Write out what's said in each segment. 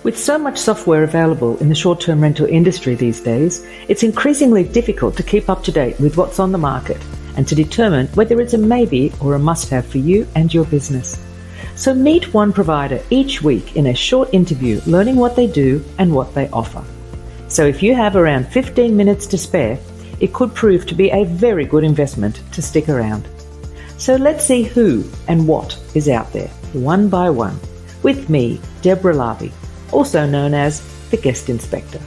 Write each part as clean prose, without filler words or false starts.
With so much software available in the short-term rental industry these days, it's increasingly difficult to keep up to date with what's on the market and to determine whether it's a maybe or a must-have for you and your business. So meet one provider each week in a short interview, learning what they do and what they offer. So if you have around 15 minutes to spare, it could prove to be a very good investment to stick around. So let's see who and what is out there, one by one, with me, Deborah Larby, also known as the Guest Inspector.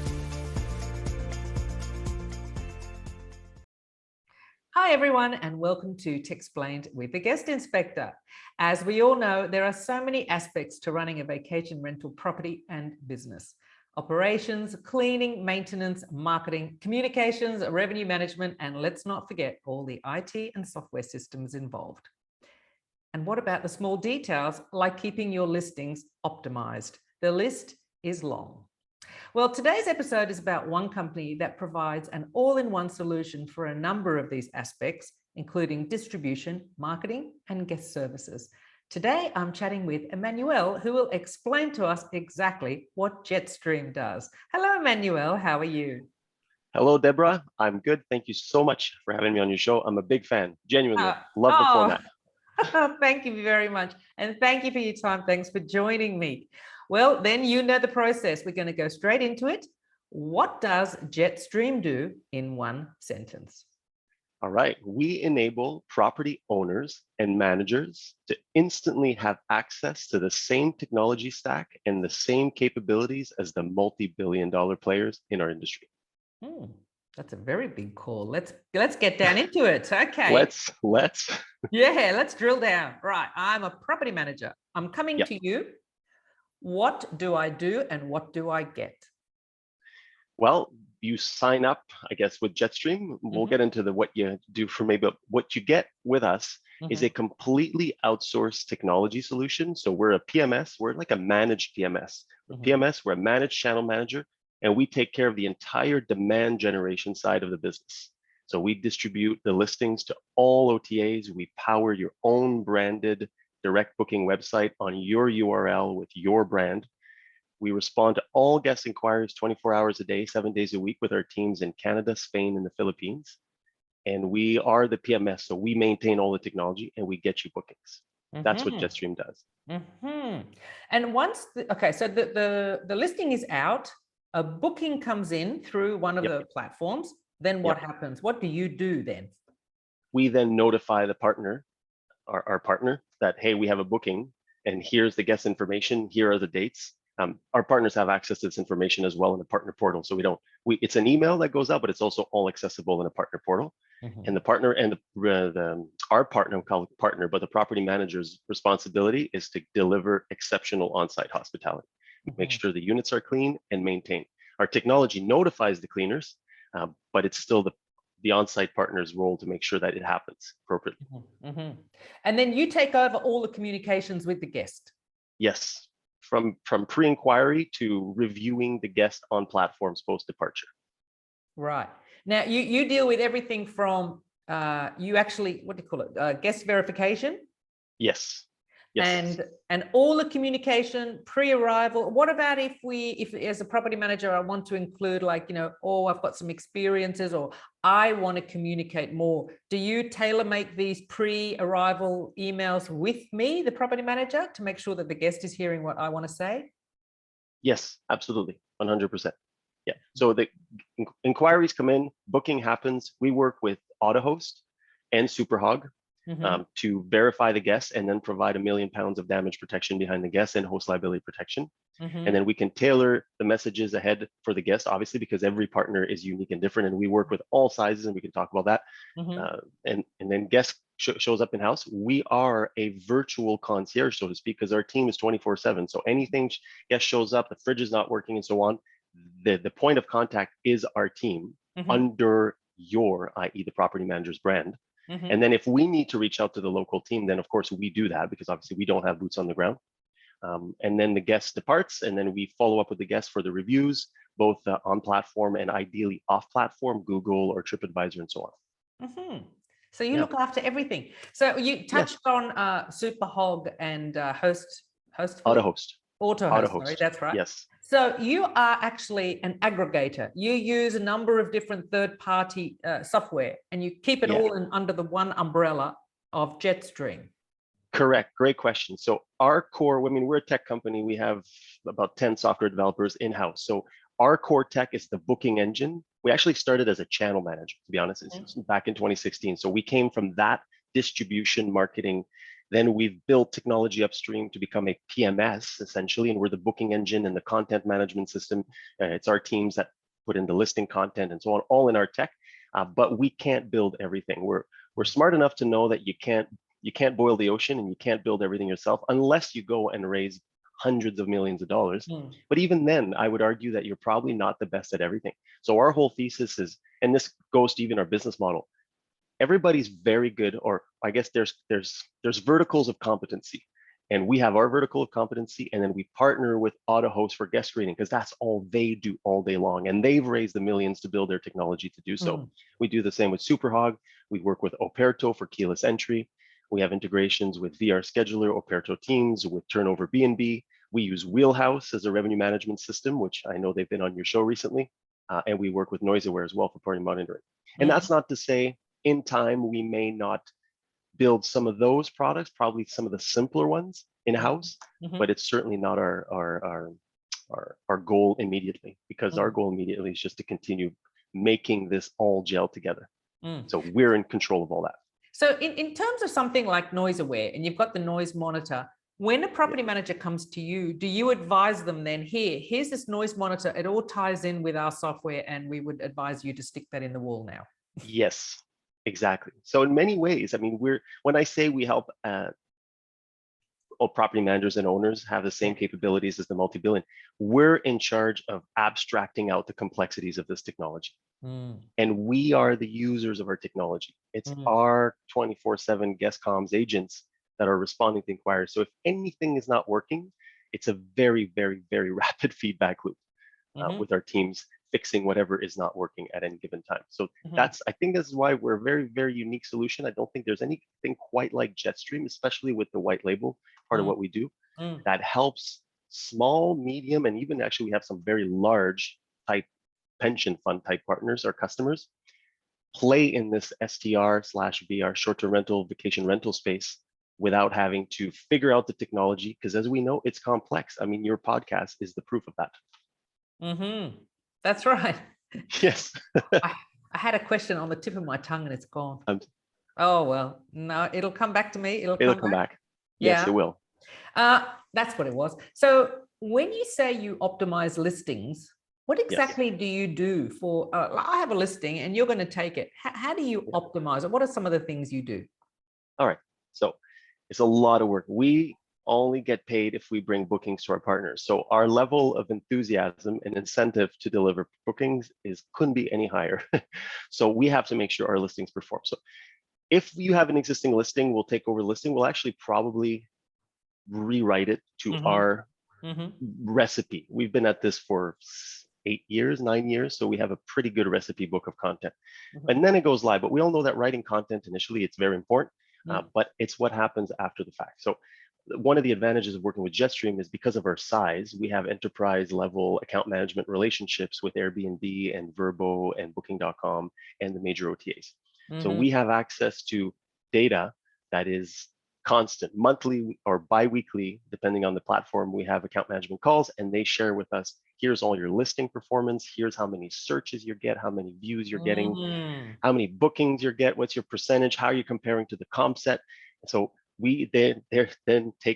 Hi everyone, and welcome to Techsplained with the Guest Inspector. As we all know, there are so many aspects to running a vacation rental property and business. Operations, cleaning, maintenance, marketing, communications, revenue management, and let's not forget all the IT and software systems involved. And what about the small details like keeping your listings optimized? The list is long. Well, today's episode is about one company that provides an all-in-one solution for a number of these aspects, including distribution, marketing, and guest services. Today, I'm chatting with Emmanuel, who will explain to us exactly what Jetstream does. Hello, Emmanuel. How are you? Hello, Deborah. I'm good. Thank you so much for having me on your show. I'm a big fan. Genuinely, love the format. Thank you very much. And thank you for your time. Thanks for joining me. Well, then you know the process. We're going to go straight into it. What does Jetstream do in one sentence? All right. We enable property owners and managers to instantly have access to the same technology stack and the same capabilities as the multi-billion-dollar players in our industry. That's a very big call. Let's get down into it. Okay. Let's. Yeah, let's drill down. Right. I'm a property manager. I'm coming to you. What do I do and what do I get? Well, you sign up, I guess, with Jetstream. We'll get into what you do for me, but what you get with us is a completely outsourced technology solution. So we're a PMS. We're like a managed PMS. We're a managed channel manager, and we take care of the entire demand generation side of the business. So we distribute the listings to all OTAs. We power your own branded direct booking website on your URL with your brand. We respond to all guest inquiries 24 hours a day, 7 days a week with our teams in Canada, Spain, and the Philippines. And we are the PMS, so we maintain all the technology and we get you bookings. That's what Jetstream does. And once, so the listing is out, a booking comes in through one of the platforms, then what happens? What do you do then? We then notify the partner, our partner, that, hey, we have a booking and here's the guest information, here are the dates. Our partners have access to this information as well in the partner portal. So it's an email that goes out, but it's also all accessible in a partner portal. And the partner and our partner, we call it partner, but the property manager's responsibility is to deliver exceptional on-site hospitality. Make sure the units are clean and maintained. Our technology notifies the cleaners, but it's still the on-site partner's role to make sure that it happens appropriately. And then you take over all the communications with the guest. Yes, from pre-inquiry to reviewing the guest on platforms post-departure. Right. Now, you deal with everything from, you actually, what do you call it, guest verification? Yes. And all the communication pre-arrival. What about if as a property manager, I want to include like, I've got some experiences or I want to communicate more. Do you tailor make these pre-arrival emails with me, the property manager, to make sure that the guest is hearing what I want to say? Yes, absolutely. 100%. Yeah. So the inquiries come in, booking happens. We work with AutoHost and Superhog. To verify the guests and then provide £1 million of damage protection behind the guests and host liability protection. And then we can tailor the messages ahead for the guest, obviously, because every partner is unique and different. And we work with all sizes and we can talk about that. And then guest shows up in-house. We are a virtual concierge, so to speak, because our team is 24/7. So anything guest shows up, the fridge is not working and so on, the point of contact is our team under your, i.e. the property manager's brand. And then if we need to reach out to the local team, then of course we do that because obviously we don't have boots on the ground. And then the guest departs and then we follow up with the guest for the reviews, both on platform and ideally off platform, Google or TripAdvisor and so on. So you look after everything. So you touched on Superhog and AutoHost. AutoHost, sorry, AutoHost. that's right. Yes. So you are actually an aggregator. You use a number of different third-party software, and you keep it all under the one umbrella of Jetstream. Correct. Great question. So our core, I mean, we're a tech company. We have about 10 software developers in-house. So our core tech is the booking engine. We actually started as a channel manager, to be honest, back in 2016. So we came from that distribution marketing. Then we've built technology upstream to become a PMS, essentially, and we're the booking engine and the content management system. It's our teams that put in the listing content and so on, all in our tech. But we can't build everything. We're smart enough to know that you can't boil the ocean and you can't build everything yourself unless you go and raise hundreds of millions of dollars. But even then, I would argue that you're probably not the best at everything. So our whole thesis is, and this goes to even our business model, everybody's very good, or I guess there's verticals of competency. And we have our vertical of competency, and then we partner with AutoHost for guest screening because that's all they do all day long. And they've raised the millions to build their technology to do so. We do the same with Superhog. We work with Operto for keyless entry. We have integrations with VR Scheduler, Operto Teams, with Turnover B&B. We use Wheelhouse as a revenue management system, which I know they've been on your show recently. And we work with NoiseAware as well for party monitoring. And that's not to say in time we may not build some of those products, probably some of the simpler ones in-house, but it's certainly not our goal immediately, because our goal immediately is just to continue making this all gel together. So we're in control of all that. So in terms of something like NoiseAware, and you've got the noise monitor, when a property manager comes to you, do you advise them then, here's this noise monitor, it all ties in with our software, and we would advise you to stick that in the wall now? Yes, exactly. So in many ways, I mean, when I say we help all property managers and owners have the same capabilities as the multi-billion, we're in charge of abstracting out the complexities of this technology. And we are the users of our technology. It's our 24/7 guest comms agents that are responding to inquiries. So if anything is not working, it's a very, very, very rapid feedback loop with our teams fixing whatever is not working at any given time. So I think that's why we're a very, very unique solution. I don't think there's anything quite like Jetstream, especially with the white label part of what we do, that helps small, medium, and even actually we have some very large type pension fund type partners or customers play in this STR/VR, short-term rental, vacation rental space without having to figure out the technology, because as we know, it's complex. I mean, your podcast is the proof of that. That's right. Yes. I had a question on the tip of my tongue and it's gone. Oh, well, no, it'll come back to me. It'll come back. Yes, it will. That's what it was. So when you say you optimize listings, what exactly do you do for, I have a listing and you're going to take it. How do you optimize it? What are some of the things you do? All right. So it's a lot of work. We only get paid if we bring bookings to our partners. So our level of enthusiasm and incentive to deliver bookings couldn't be any higher. So we have to make sure our listings perform. So if you have an existing listing, we'll take over the listing. We'll actually probably rewrite it to our recipe. We've been at this for 9 years. So we have a pretty good recipe book of content. And then it goes live. But we all know that writing content initially, it's very important, but it's what happens after the fact. So one of the advantages of working with Jetstream is because of our size, we have enterprise level account management relationships with Airbnb and Vrbo and Booking.com and the major OTAs. So we have access to data that is constant, monthly or bi-weekly, depending on the platform. We have account management calls and they share with us, here's all your listing performance, here's how many searches you get, how many views you're getting, how many bookings you get, what's your percentage, how are you comparing to the comp set. So we then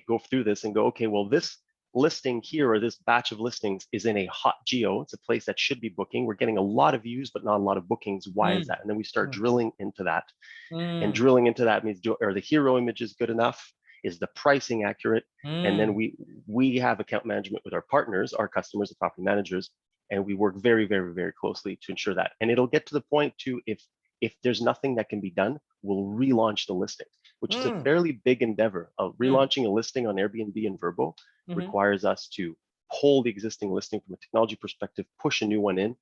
go through this and go, okay, well, this listing here or this batch of listings is in a hot geo. It's a place that should be booking. We're getting a lot of views, but not a lot of bookings. Why is that? And then we start drilling into that. And drilling into that means, are the hero images good enough? Is the pricing accurate? And then we have account management with our partners, our customers, the property managers, and we work very, very, very closely to ensure that. And it'll get to the point too, if there's nothing that can be done, we'll relaunch the listing, which is a fairly big endeavor. Relaunching a listing on Airbnb and Vrbo requires us to pull the existing listing from a technology perspective, push a new one in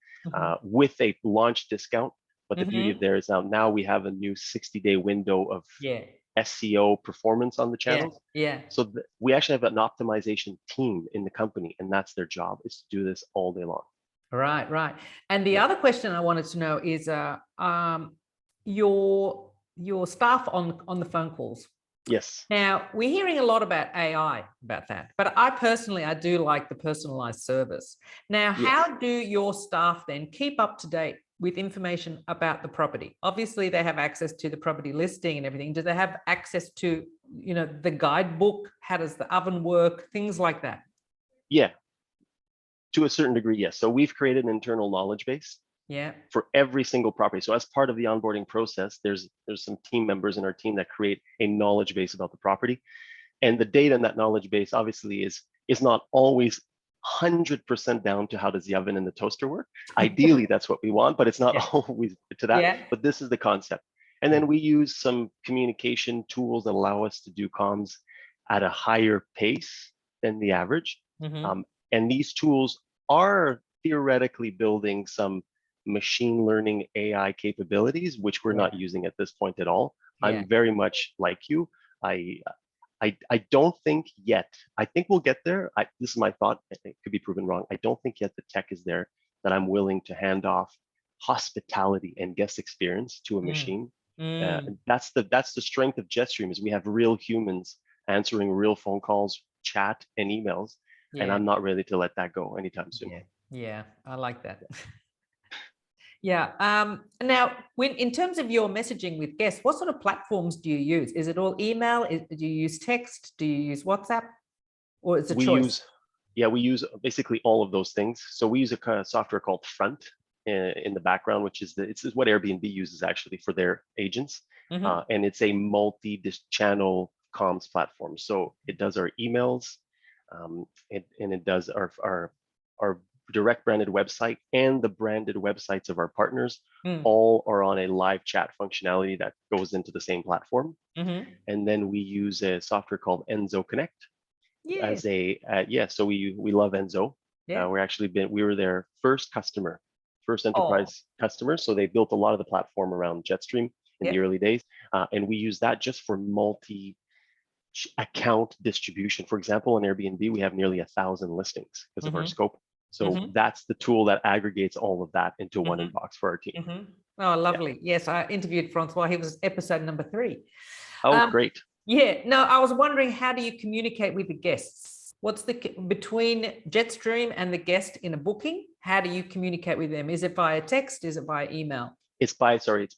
with a launch discount. But the beauty of there is now we have a new 60-day window of SEO performance on the Yeah. channels. Yeah. So we actually have an optimization team in the company, and that's their job, is to do this all day long. Right, right. And the other question I wanted to know is your staff on the phone calls. Yes. Now, we're hearing a lot about AI about that, but I do like the personalized service. Now, Yes. how do your staff then keep up to date with information about the property? Obviously, they have access to the property listing and everything. Do they have access to, the guidebook? How does the oven work? Things like that. Yeah, to a certain degree, yes. So we've created an internal knowledge base Yeah. for every single property. So as part of the onboarding process, there's some team members in our team that create a knowledge base about the property. And the data in that knowledge base obviously is not always 100% down to how does the oven and the toaster work. Ideally, that's what we want, but it's not always to that. Yeah. But this is the concept. And then we use some communication tools that allow us to do comms at a higher pace than the average. Mm-hmm. And these tools are theoretically building some machine learning AI capabilities, which we're not using at this point at all. I'm very much like you. I don't think yet. I think we'll get there. This is my thought. It could be proven wrong. I don't think yet the tech is there that I'm willing to hand off hospitality and guest experience to a machine. That's the strength of Jetstream, is we have real humans answering real phone calls, chat, and emails. And I'm not ready to let that go anytime soon. Yeah, I like that. Yeah. Now, in terms of your messaging with guests, what sort of platforms do you use? Is it all email? Do you use text? Do you use WhatsApp? Or it's a choice? We use basically all of those things. So we use a kind of software called Front in the background, which is it's what Airbnb uses actually for their agents. And it's a multi-channel comms platform. So it does our emails, and it does our direct branded website and the branded websites of our partners. All are on a live chat functionality that goes into the same platform. And then we use a software called Enzo Connect as a so we love Enzo. We were their first enterprise customer. So they built a lot of the platform around Jetstream in the early days, and we use that just for multi account distribution. For example, on Airbnb, we have nearly 1,000 listings because of our scope. So that's the tool that aggregates all of that into one inbox for our team. Oh, lovely. Yes, I interviewed Francois. He was episode number 3. Oh, great. Yeah. No, I was wondering, how do you communicate with the guests? What's between Jetstream and the guest in a booking? How do you communicate with them? Is it via text? Is it via email? It's by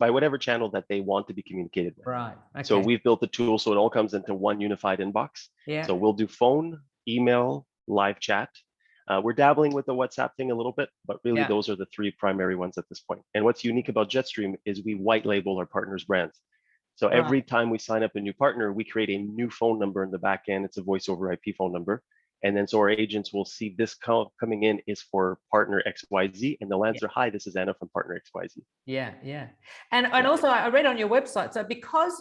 whatever channel that they want to be communicated with. Right. Okay. So we've built the tool so it all comes into one unified inbox. Yeah. So we'll do phone, email, live chat. We're dabbling with the WhatsApp thing a little bit, but really those are the 3 primary ones at this point. And what's unique about Jetstream is we white label our partners' brands. So every time we sign up a new partner, we create a new phone number in the back end. It's a voice over IP phone number. And then so our agents will see this call coming in is for partner XYZ, and they'll answer, "Hi, this is Anna from partner XYZ." Yeah, yeah. And also I read on your website, so because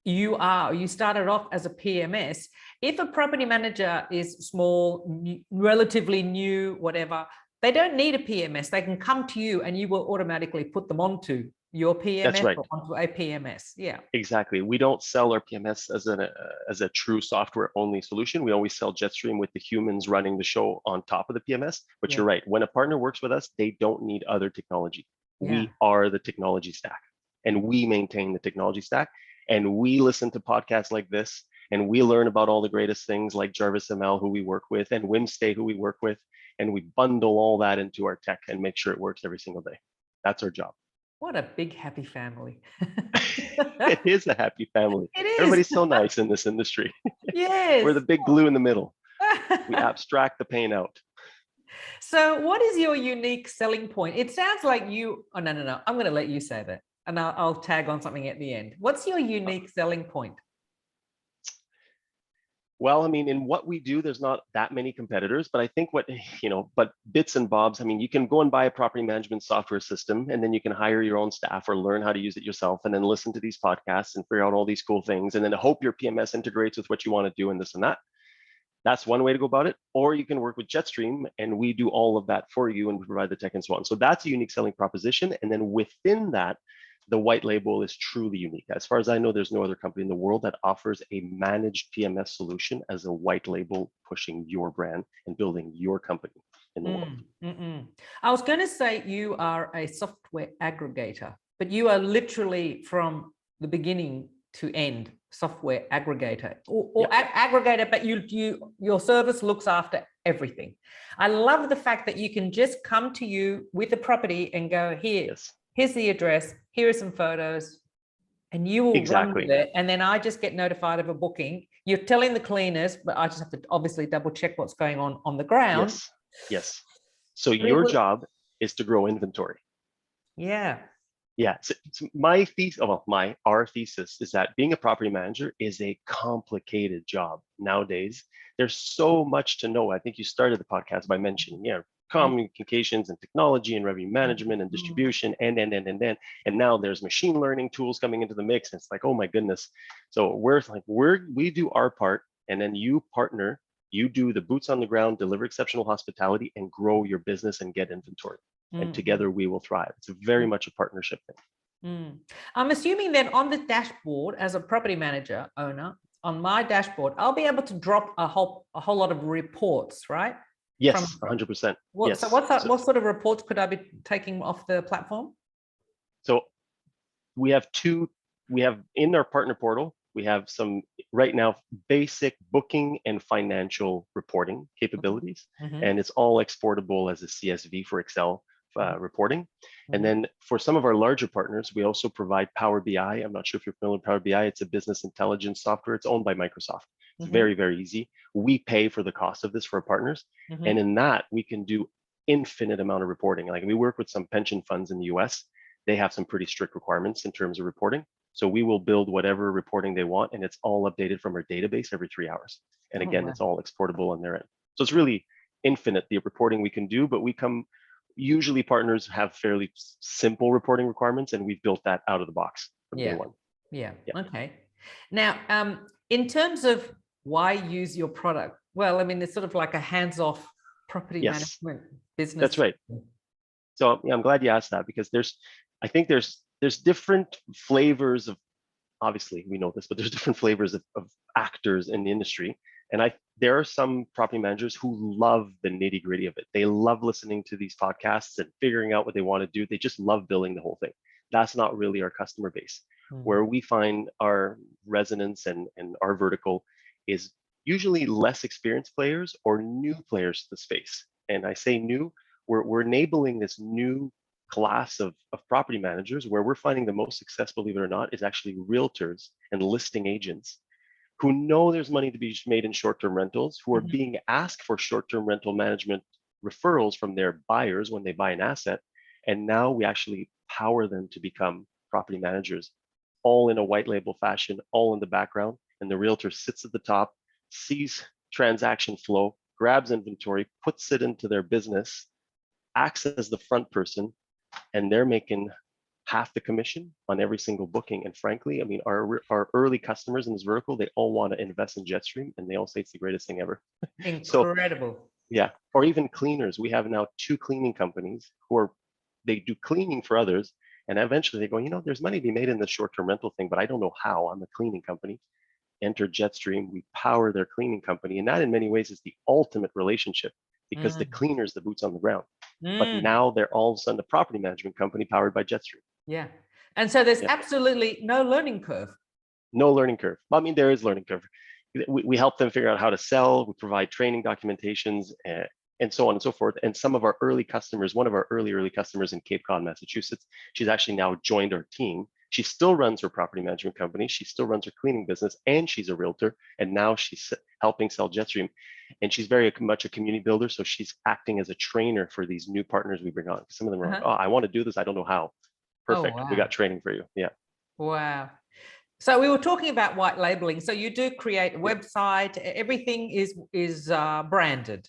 you started off as a PMS, if a property manager is small, relatively new, whatever, they don't need a PMS. They can come to you and you will automatically put them onto your PMS. That's right. Or onto a PMS. Yeah. Exactly. We don't sell our PMS as a true software only solution. We always sell Jetstream with the humans running the show on top of the PMS. But you're right. When a partner works with us, they don't need other technology. We are the technology stack, and we maintain the technology stack. And we listen to podcasts like this, and we learn about all the greatest things like Jarvis ML, who we work with, and Wimstay, who we work with. And we bundle all that into our tech and make sure it works every single day. That's our job. What a big, happy family. It is a happy family. It is. Everybody's so nice in this industry. Yes. We're the big glue in the middle. We abstract the pain out. So what is your unique selling point? It sounds like you, oh, no. I'm going to let you say that, and I'll tag on something at the end. What's your unique selling point? Well, I mean, in what we do, there's not that many competitors, but I think but bits and bobs, I mean, you can go and buy a property management software system, and then you can hire your own staff or learn how to use it yourself, and then listen to these podcasts and figure out all these cool things, and then hope your PMS integrates with what you want to do and this and that. That's one way to go about it. Or you can work with Jetstream, and we do all of that for you, and we provide the tech and so on. So that's a unique selling proposition. And then within that, the white label is truly unique. As far as I know, there's no other company in the world that offers a managed PMS solution as a white label, pushing your brand and building your company in the world. I was going to say you are a software aggregator, but you are literally from the beginning to end software aggregator or aggregator, but your service looks after everything. I love the fact that you can just come to you with a property and go, here's the address, here are some photos, and you will run with it. And then I just get notified of a booking. You're telling the cleaners, but I just have to obviously double check what's going on the ground. Yes. So your job is to grow inventory. Yeah. So my thesis, our thesis is that being a property manager is a complicated job nowadays. There's so much to know. I think you started the podcast by mentioning, communications and technology and revenue management and distribution and now there's machine learning tools coming into the mix. And it's like, oh my goodness. So we do our part, and then you partner. You do the boots on the ground, deliver exceptional hospitality, and grow your business and get inventory. And together we will thrive. It's very much a partnership thing. I'm assuming that on the dashboard, as a property manager owner, on my dashboard, I'll be able to drop a whole lot of reports, right? Yes, 100%. Yes. So what sort of reports could I be taking off the platform? So we have in our partner portal, we have some right now basic booking and financial reporting capabilities, and it's all exportable as a CSV for Excel reporting. And then for some of our larger partners, we also provide Power BI. I'm not sure if you're familiar with Power BI. It's a business intelligence software. It's owned by Microsoft. It's very, very easy. We pay for the cost of this for our partners. And in that, we can do infinite amount of reporting. Like we work with some pension funds in the US. They have some pretty strict requirements in terms of reporting. So we will build whatever reporting they want, and it's all updated from our database every 3 hours. And again, it's all exportable on their end. So it's really infinite, the reporting we can do, but usually partners have fairly simple reporting requirements, and we've built that out of the box from day one. Yeah. Okay. Now, in terms of why use your product? Well, I mean, it's sort of like a hands-off property management business. That's right. So I'm glad you asked that, because I think there's different flavors of, obviously we know this, but there's different flavors of actors in the industry. And there are some property managers who love the nitty gritty of it. They love listening to these podcasts and figuring out what they want to do. They just love building the whole thing. That's not really our customer base. Where we find our resonance and our vertical is usually less experienced players or new players to the space. And I say new, we're enabling this new class of property managers, where we're finding the most success, believe it or not, is actually realtors and listing agents who know there's money to be made in short-term rentals, who are being asked for short-term rental management referrals from their buyers when they buy an asset. And now we actually power them to become property managers, all in a white label fashion, all in the background. And the realtor sits at the top, sees transaction flow, grabs inventory, puts it into their business, acts as the front person, and they're making half the commission on every single booking. And frankly, I mean, our early customers in this vertical, they all want to invest in Jetstream, and they all say it's the greatest thing ever. Incredible. So, or even cleaners. We have now 2 cleaning companies they do cleaning for others, and eventually they go, there's money to be made in the short-term rental thing, but I don't know how. I'm a cleaning company. Enter Jetstream. We power their cleaning company, and that in many ways is the ultimate relationship, because the cleaner's the boots on the ground. But now they're all of a sudden a property management company powered by Jetstream. Yeah. And so there's absolutely no learning curve. No learning curve. I mean, there is learning curve. We help them figure out how to sell. We provide training documentations and so on and so forth. And some of our early customers, one of our early customers in Cape Cod, Massachusetts, she's actually now joined our team. She still runs her property management company. She still runs her cleaning business, and she's a realtor. And now she's helping sell Jetstream. And she's very much a community builder. So she's acting as a trainer for these new partners we bring on. Some of them are like, oh, I want to do this. I don't know how. Perfect. Oh, wow. We got training for you. Yeah. Wow. So we were talking about white labeling. So you do create a website. Everything is branded.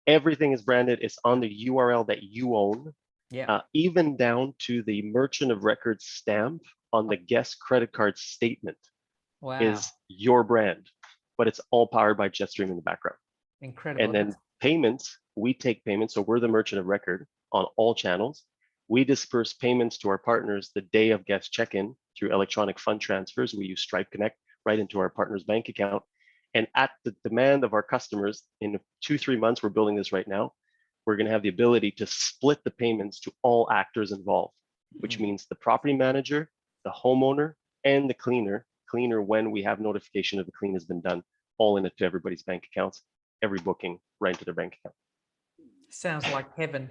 Everything is branded. It's on the URL that you own. Yeah. Even down to the merchant of record stamp on the guest credit card statement is your brand, but it's all powered by Jetstream in the background. Incredible. And then payments, we take payments. So we're the merchant of record on all channels. We disperse payments to our partners the day of guest check-in through electronic fund transfers. We use Stripe Connect right into our partner's bank account. And at the demand of our customers, in 2-3 months, we're building this right now, we're going to have the ability to split the payments to all actors involved, which means the property manager, the homeowner, and the cleaner when we have notification of the clean has been done, all into everybody's bank accounts, every booking right into their bank account. Sounds like heaven.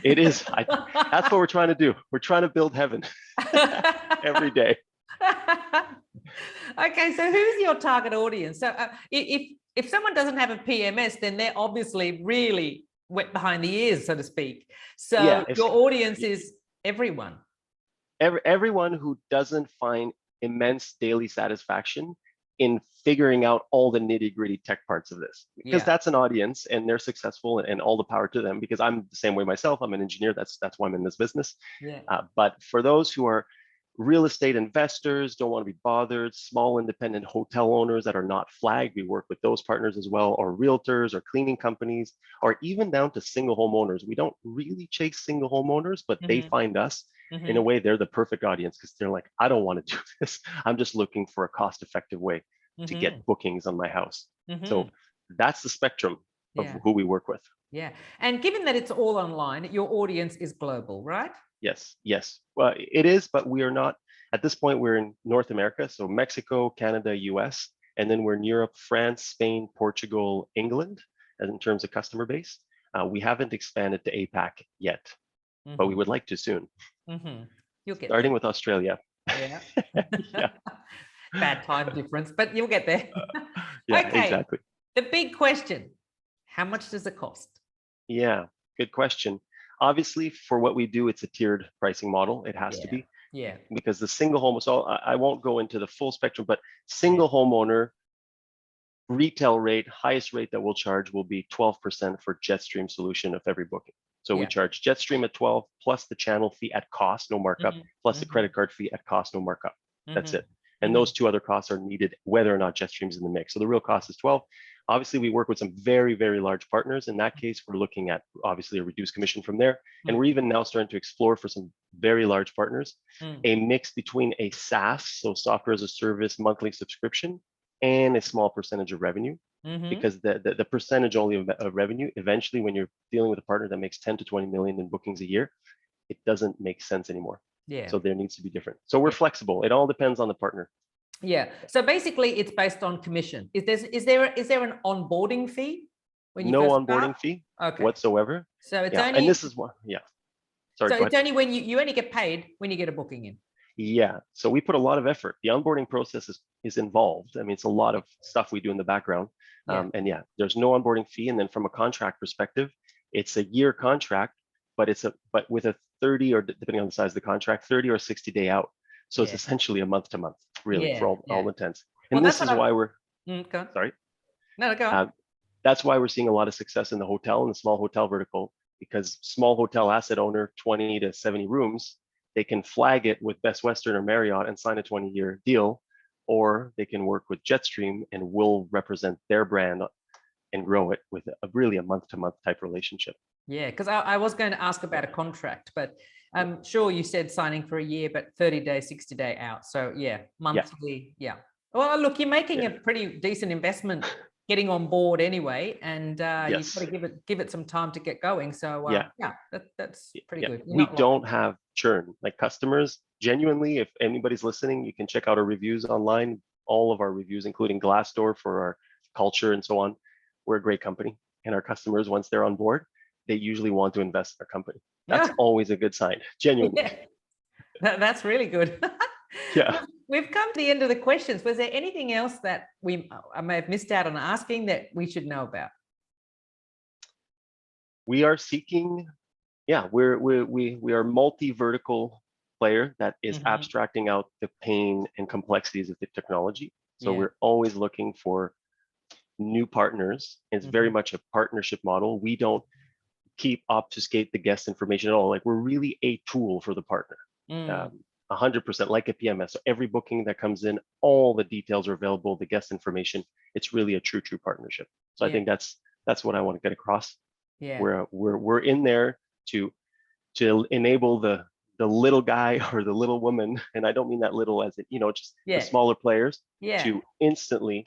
It is. That's what we're trying to do. We're trying to build heaven every day. Okay, so who's your target audience? So if someone doesn't have a PMS, then they're obviously really wet behind the ears, so to speak. So Yeah, your audience is everyone. Everyone who doesn't find immense daily satisfaction in figuring out all the nitty-gritty tech parts of this, because that's an audience and they're successful, and all the power to them, because I'm the same way myself. I'm an engineer. That's why I'm in this business. But for those who are real estate investors, don't want to be bothered, small independent hotel owners that are not flagged, we work with those partners as well, or realtors or cleaning companies, or even down to single homeowners. We don't really chase single homeowners, but they find us. In a way, they're the perfect audience, because they're like, I don't want to do this. I'm just looking for a cost-effective way to get bookings on my house. So that's the spectrum of who we work with. Yeah. And given that it's all online, your audience is global, right? Yes. Well, it is, but we are not, at this point, we're in North America. So Mexico, Canada, US, and then we're in Europe, France, Spain, Portugal, England, as in terms of customer base. We haven't expanded to APAC yet, but we would like to soon. You'll get starting there. with Australia. Yeah. Bad time difference, but you'll get there. Okay. Exactly. The big question, how much does it cost? Yeah, good question. Obviously, for what we do, it's a tiered pricing model. It has to be. Yeah. Because the single home, so I won't go into the full spectrum, but single homeowner retail rate, highest rate that we'll charge will be 12% for Jetstream solution of every booking. So we charge Jetstream at 12 plus the channel fee at cost, no markup, plus the credit card fee at cost, no markup. That's it. And those two other costs are needed whether or not Jetstream's in the mix. So the real cost is 12. Obviously, we work with some very, very large partners. In that case, we're looking at obviously a reduced commission from there. And we're even now starting to explore for some very large partners, a mix between a SaaS, so software as a service monthly subscription, and a small percentage of revenue. Because the percentage only of revenue, eventually when you're dealing with a partner that makes 10 to 20 million in bookings a year, it doesn't make sense anymore. So there needs to be different. So we're flexible. It all depends on the partner. Yeah. So basically it's based on commission. Is there an onboarding fee when you no first onboarding start? fee whatsoever. So it's only, and this is what, sorry. So it's only when you only get paid when you get a booking in. Yeah. So we put a lot of effort. The onboarding process is involved. I mean, it's a lot of stuff we do in the background. And there's no onboarding fee. And then from a contract perspective, it's a year contract, but with a 30, or depending on the size of the contract, 30 or 60 day out. So it's essentially a month to month, really, for all intents. And this is why we're sorry. No, go on. That's why we're seeing a lot of success in the hotel and the small hotel vertical, because small hotel asset owner, 20 to 70 rooms, they can flag it with Best Western or Marriott and sign a 20-year deal, or they can work with Jetstream and we'll represent their brand and grow it with really a month-to-month type relationship. Yeah, because I was going to ask about a contract, but I'm sure you said signing for a year, but 30 days, 60 day out. So monthly. Yeah. Well, look, you're making a pretty decent investment getting on board anyway, and you've got to give it some time to get going. So that's pretty good. We don't have churn. Like customers, genuinely, if anybody's listening, you can check out our reviews online. All of our reviews, including Glassdoor for our culture and so on. We're a great company, and our customers, once they're on board, they usually want to invest in our company. That's always a good sign, genuinely. That's really good. We've come to the end of the questions. Was there anything else that I may have missed out on asking that we should know about? We are seeking, we are multi-vertical player that is abstracting out the pain and complexities of the technology. So we're always looking for new partners. It's very much a partnership model. We don't obfuscate the guest information at all. Like, we're really a tool for the partner. 100% like a PMS. So every booking that comes in, all the details are available, the guest information. It's really a true partnership. So I think that's what I want to get across. We're in there to to enable the little guy or the little woman, and I don't mean that little as it, just the smaller players, to instantly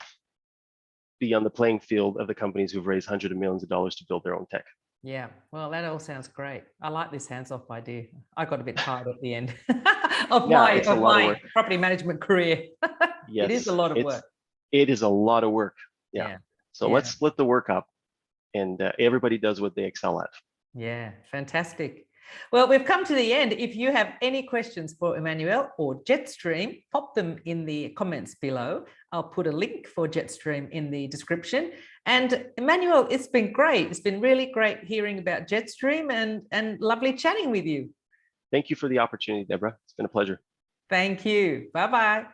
be on the playing field of the companies who've raised hundreds of millions of dollars to build their own tech. Yeah, well, that all sounds great. I like this hands-off idea. I got a bit tired at the end of my property management career. Yes, it is a lot of work. It is a lot of work. Yeah. So let's split the work up, and everybody does what they excel at. Yeah, fantastic. Well, we've come to the end. If you have any questions for Emmanuel or Jetstream, pop them in the comments below. I'll put a link for Jetstream in the description. And Emmanuel, it's been great. It's been really great hearing about Jetstream and lovely chatting with you. Thank you for the opportunity, Deborah. It's been a pleasure. Thank you. Bye-bye.